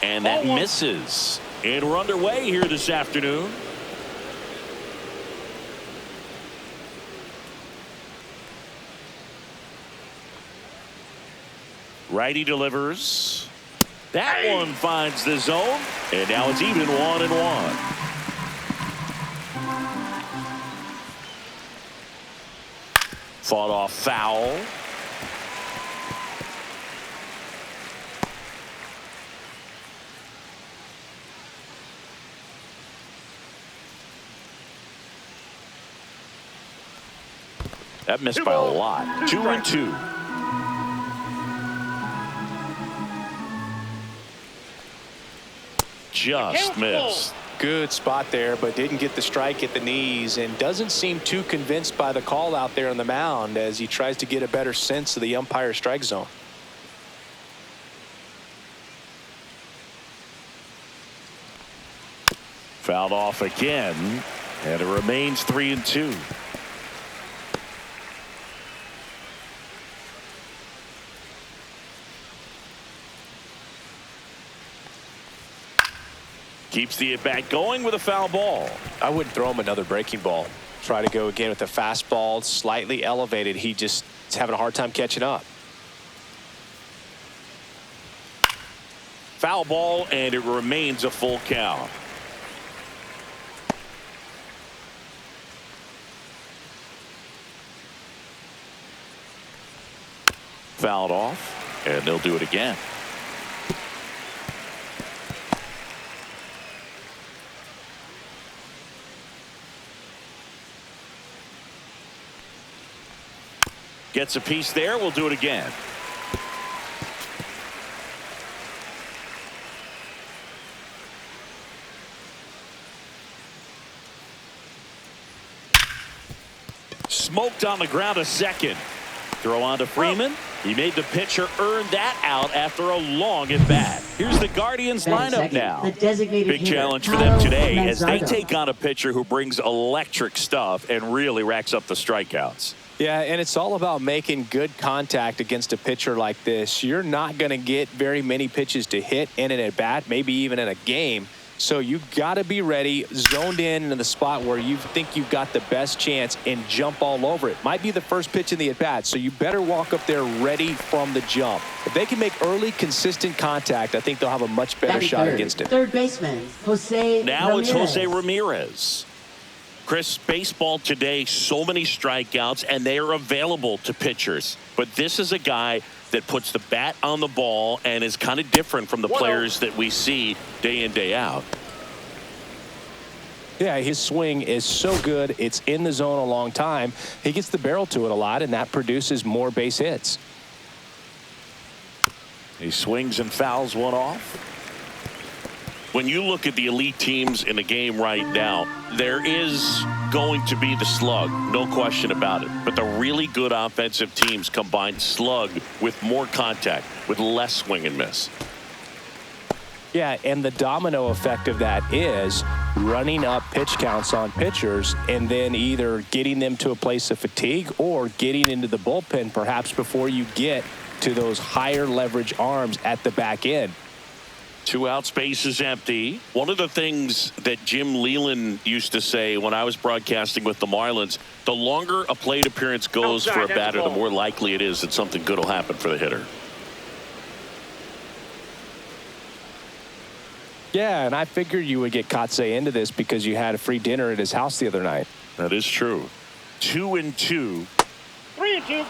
And that misses. And we're underway here this afternoon. Righty delivers. That one finds the zone. And now it's even 1-1. Fought off foul. That missed by a lot. 2-2. Just missed. Good spot there, but didn't get the strike at the knees and doesn't seem too convinced by the call out there on the mound as he tries to get a better sense of the umpire strike zone. Fouled off again, and it remains 3-2. Keeps the at-bat going with a foul ball. I wouldn't throw him another breaking ball. Try to go again with the fastball, slightly elevated. He just is having a hard time catching up. Foul ball, and it remains a full count. Fouled off, and they'll do it again. Gets a piece there. We'll do it again. Smoked on the ground a second. Throw on to Freeman. He made the pitcher earn that out after a long at bat. Here's the Guardians lineup now. Big challenge for them today as they take on a pitcher who brings electric stuff and really racks up the strikeouts. Yeah, and it's all about making good contact against a pitcher like this. You're not going to get very many pitches to hit in an at-bat, maybe even in a game. So you got to be ready, zoned in the spot where you think you've got the best chance and jump all over it. Might be the first pitch in the at-bat, so you better walk up there ready from the jump. If they can make early, consistent contact, I think they'll have a much better shot against it. Third baseman, Jose Now Ramirez. it's Jose Ramirez. Chris, baseball today, so many strikeouts, and they are available to pitchers. But this is a guy that puts the bat on the ball and is kind of different from the players that we see day in, day out. Yeah, his swing is so good. It's in the zone a long time. He gets the barrel to it a lot, and that produces more base hits. He swings and fouls one off. When you look at the elite teams in the game right now, there is going to be the slug, no question about it. But the really good offensive teams combine slug with more contact, with less swing and miss. Yeah, and the domino effect of that is running up pitch counts on pitchers and then either getting them to a place of fatigue or getting into the bullpen perhaps before you get to those higher leverage arms at the back end. 2 out, space is empty. One of the things that Jim Leland used to say when I was broadcasting with the Marlins, the longer a plate appearance goes for a batter, the more likely it is that something good will happen for the hitter. Yeah, and I figured you would get Kotsay into this because you had a free dinner at his house the other night. That is true. 2-2. 3-2.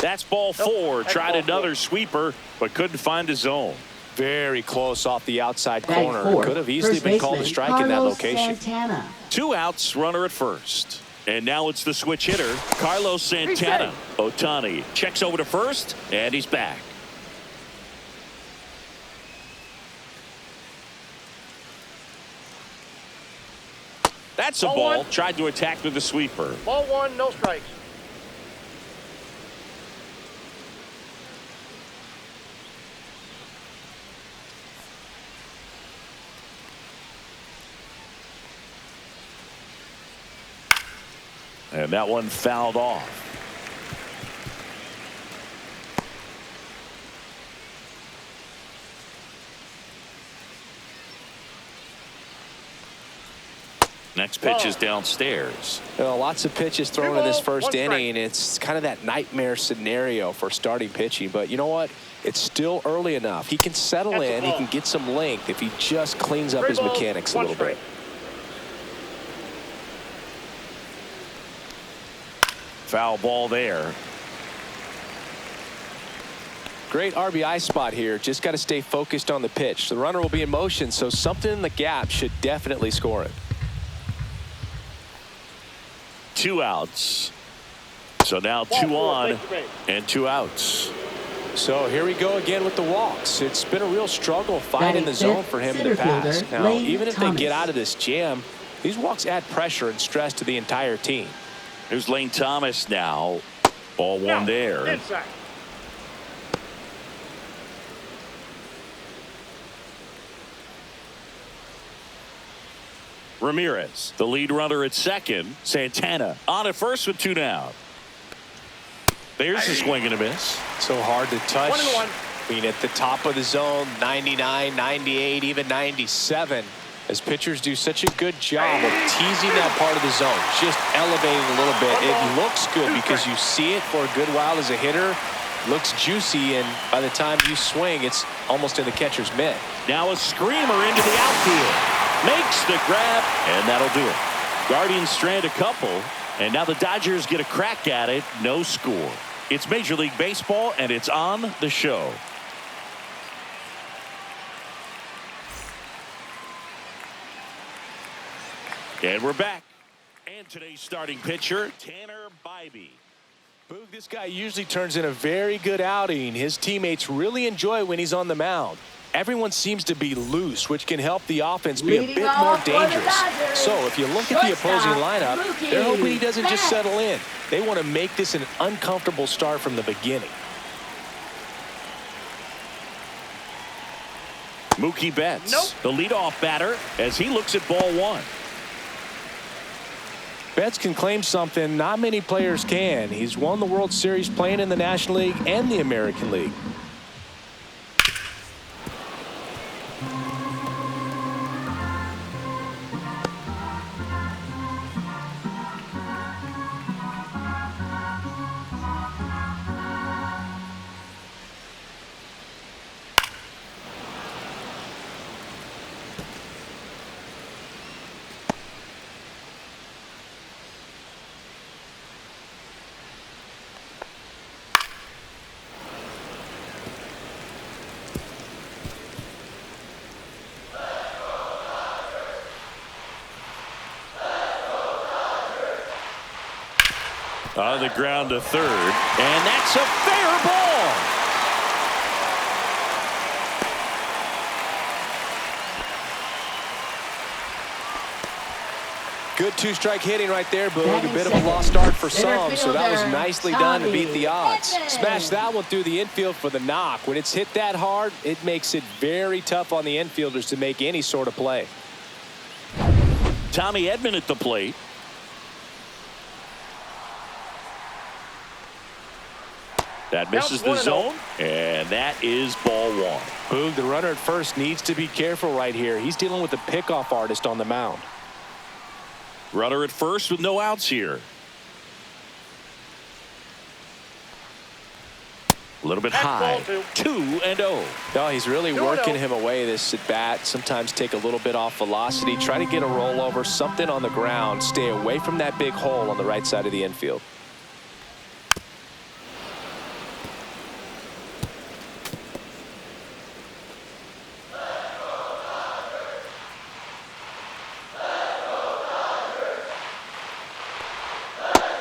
That's ball 4. Tried another sweeper, but couldn't find his zone. Very close off the outside corner. Could have easily been called a strike in that location. Santana. 2 outs, runner at first. And now it's the switch hitter, Carlos Santana. Ohtani checks over to first, and he's back. That's a ball. Tried to attack with the sweeper. Ball 1, no strikes. And that one fouled off. Next pitch is downstairs. Lots of pitches thrown in this first inning. It's kind of that nightmare scenario for starting pitching. But you know what? It's still early enough. He can settle in. He can get some length if he just cleans up his mechanics a little bit. Foul ball there. Great RBI spot here. Just got to stay focused on the pitch. The runner will be in motion, so something in the gap should definitely score it. 2 outs. So now 2 on and 2 outs. So here we go again with the walks. It's been a real struggle finding the zone for him in the past. Now, even if they get out of this jam, these walks add pressure and stress to the entire team. Here's Lane Thomas now. Ball one there. Inside. Ramirez, the lead runner at second. Santana on at first with 2 down. There's a swing and a miss. So hard to touch. 1-1. I mean, at the top of the zone, 99, 98, even 97. As pitchers do such a good job of teasing that part of the zone, just elevating a little bit. It looks good because you see it for a good while as a hitter. Looks juicy, and by the time you swing, it's almost in the catcher's mitt. Now a screamer into the outfield. Makes the grab, and that'll do it. Guardians strand a couple, and now the Dodgers get a crack at it. No score. It's Major League Baseball, and it's on the show. And we're back. And today's starting pitcher, Tanner Bybee. Boog, this guy usually turns in a very good outing. His teammates really enjoy when he's on the mound. Everyone seems to be loose, which can help the offense be a bit more dangerous. So if you look at the opposing lineup, they're hoping he doesn't just settle in. They want to make this an uncomfortable start from the beginning. Mookie Betts, the leadoff batter, as he looks at ball one. Betts can claim something not many players can. He's won the World Series playing in the National League and the American League. On the ground to third, and that's a fair ball. Good 2-strike hitting right there, Boog. A bit of a lost start for some, so that was nicely done to beat the odds. Smash that one through the infield for the knock. When it's hit that hard, it makes it very tough on the infielders to make any sort of play. Tommy Edman at the plate. That misses the zone, and that is ball one. Boog, the runner at first needs to be careful right here. He's dealing with a pickoff artist on the mound. Runner at first with no outs here. A little bit high. 2-0. No, he's really working him away this at bat. Sometimes take a little bit off velocity. Try to get a rollover, something on the ground. Stay away from that big hole on the right side of the infield.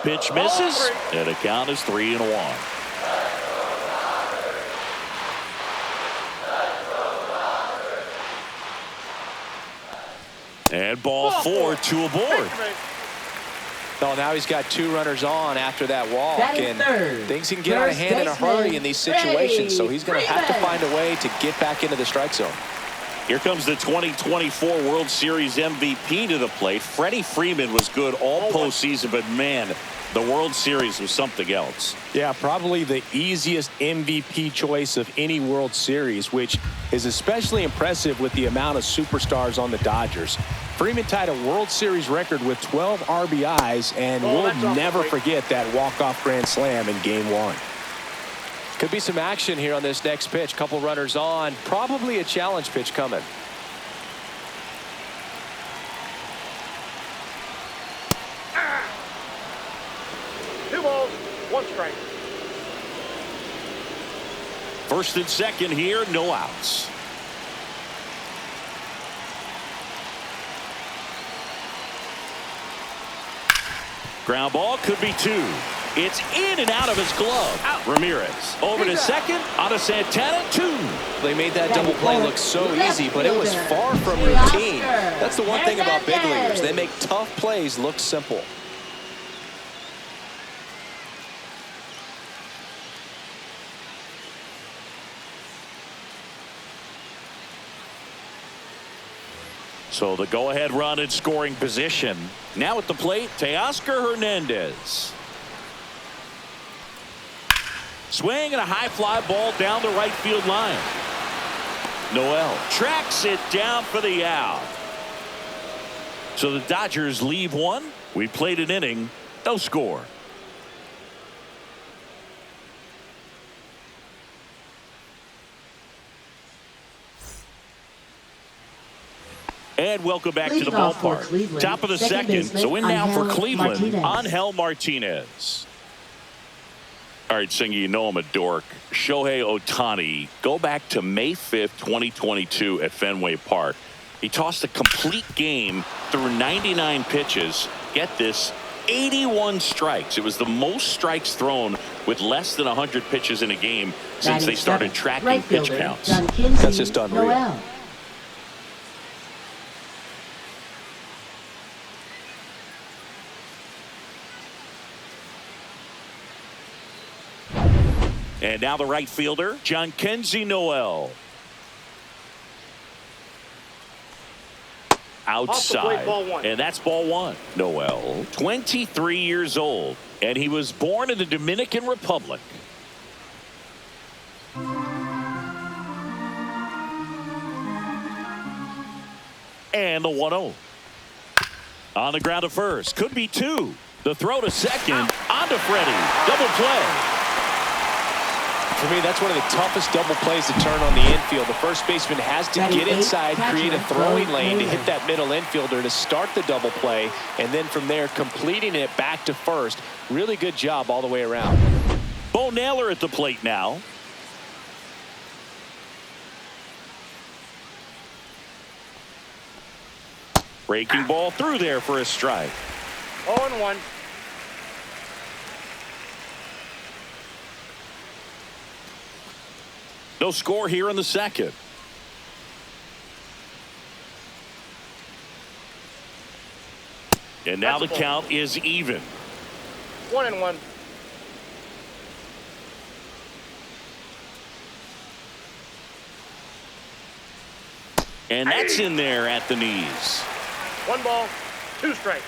Pitch misses, and the count is 3-1. And ball 4, 2 aboard. Oh, now he's got 2 runners on after that walk, and things can get out of hand in a hurry in these situations, so he's going to have to find a way to get back into the strike zone. Here comes the 2024 World Series MVP to the plate. Freddie Freeman was good all postseason, but man, The World Series was something else. Yeah, probably the easiest MVP choice of any World Series, which is especially impressive with the amount of superstars on the Dodgers. Freeman tied a World Series record with 12 RBIs, and we'll never forget that walk-off grand slam in Game 1. Could be some action here on this next pitch. Couple runners on. Probably a challenge pitch coming. 2 balls, 1 strike. First and second here, no outs. Ground ball, could be 2. It's in and out of his glove. Out. Ramirez over to second, on to Santana, 2. They made that double play look so easy, but it was far from routine. That's the one thing about big leaguers. They make tough plays look simple. So the go-ahead run in scoring position. Now at the plate, Teoscar Hernandez. Swing and a high fly ball down the right field line. Noel tracks it down for the out. So the Dodgers leave one. We played an inning, no score. And welcome back to the ballpark. Top of the second. So in now for Cleveland, Angel Martinez. All right, Singy, you know I'm a dork. Shohei Ohtani, go back to May 5th, 2022 at Fenway Park. He tossed a complete game through 99 pitches. Get this, 81 strikes. It was the most strikes thrown with less than 100 pitches in a game since they started tracking pitch counts. That's just unreal. And now the right fielder, Jhonkensy Noel. Outside. And that's ball 1. Noel, 23 years old. And he was born in the Dominican Republic. And the 1-0. On the ground to first. Could be 2. The throw to second. On to Freddie. Double play. For me, that's one of the toughest double plays to turn on the infield. The first baseman has to get inside, create a throwing lane to hit that middle infielder to start the double play, and then from there completing it back to first. Really good job all the way around. Bo Naylor at the plate now. Breaking ball through there for a strike. 0-1. No score here in the second. And now the count is even. 1-1. And that's in there at the knees. 1 ball, 2 strikes.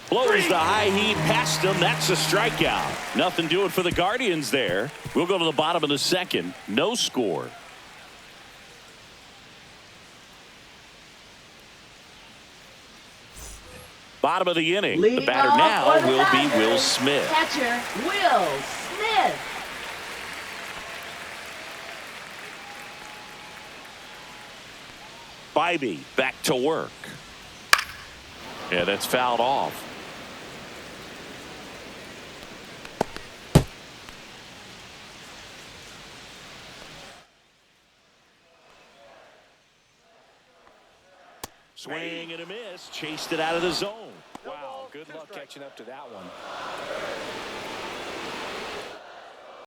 Blows the high heat past him. That's a strikeout. Nothing doing for the Guardians there. We'll go to the bottom of the second. No score. Bottom of the inning. The batter now will be Will Smith. Catcher, Will Smith. Bybee back to work. Yeah, that's fouled off. Swing and a miss. Chased it out of the zone. Wow, good luck catching up to that one.